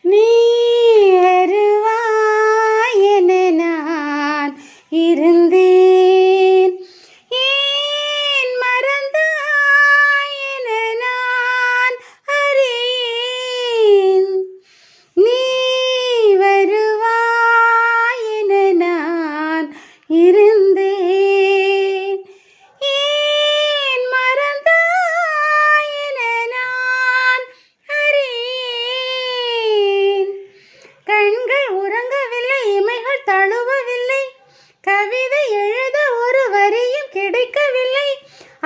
நீ வருவாய் என நான் இருந்தேன், ஏன் மறந்தாய் என நான் அறியேன். நீ வருவாய் என நான் இருந்தேன், ஏன் மறந்தாய் என நான் அறியேன். கண்கள் உறங்கவில்லை, இமைகள் தழுவவில்லை, கவிதை எழுத ஒரு வரியும் கிடைக்கவில்லை,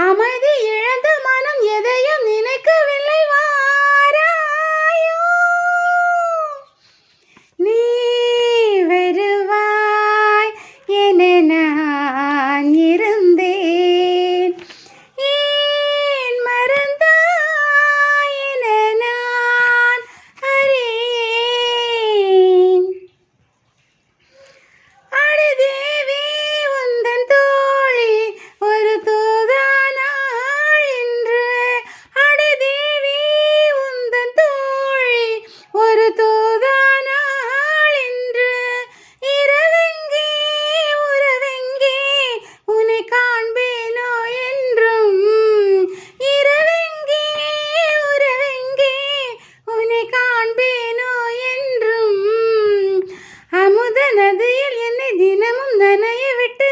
அமைதி இழந்த மனம் எதையும் நினைக்கவில்லை. வாராயோ நீ வருவாய் என நான் இருந்தேன், ஏன் மறந்தாய் என நான் அறியேன். அடிதேவி உந்தன் தோழி ஒரு தூதானாள் என்று, அடிதேவி உந்தன் தோழி ஒரு தூதானாள் என்று. இரவெங்கே உறவெங்கே உன்னை காண்பேனோ என்றும், இரவெங்கே உறவெங்கே உன்னை காண்பேனோ என்றும். அமுத நதியில் என்னை தினமும் நனைய விட்டு,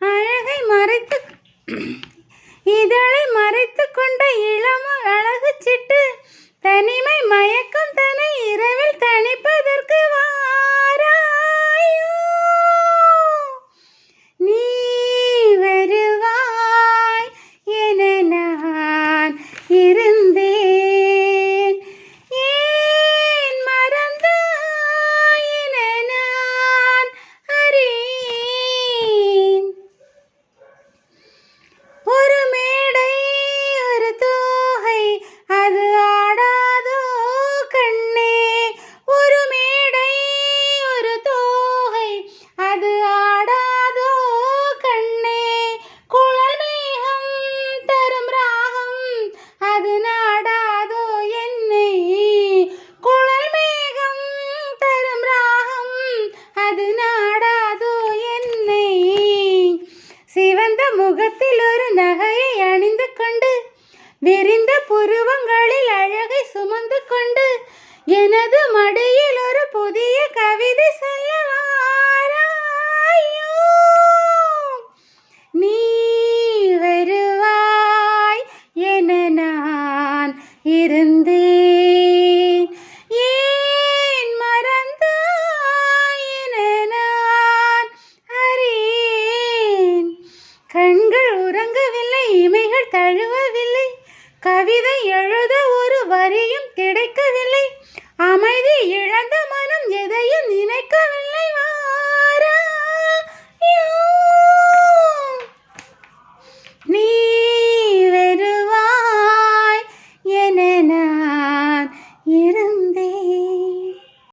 அழகை மறைத்து இதழை மறைத்து கொண்ட இளம அழகு சிட்டு, தனிமை மயக்கம் தன்னை இரவில் தணிப்பதற்கு வாராயோ நீ வருவாய் என நான் இருந்தேன், ஏன் மறந்தாய் என நான் அறியேன். ஒரு மேடை ஒரு தோகை அது ஆடாதோ கண்ணே, ஒரு மேடை ஒரு தோகை அது ஆடாதோ கண்ணே. குழல் மேகம் தரும் ராகம் அது நாடாதோ என்னை, குழல் மேகம் தரும் ராகம் அது நாடாதோ என்னை. சிவந்த முகத்தில் ஒரு நகையை அணிந்து கொண்டு, விரிந்த புருவங்களில் அழகை சுமந்து கொண்டு, எனது மடியில் ஒரு புதிய கவிதை சொல்ல வாராயோ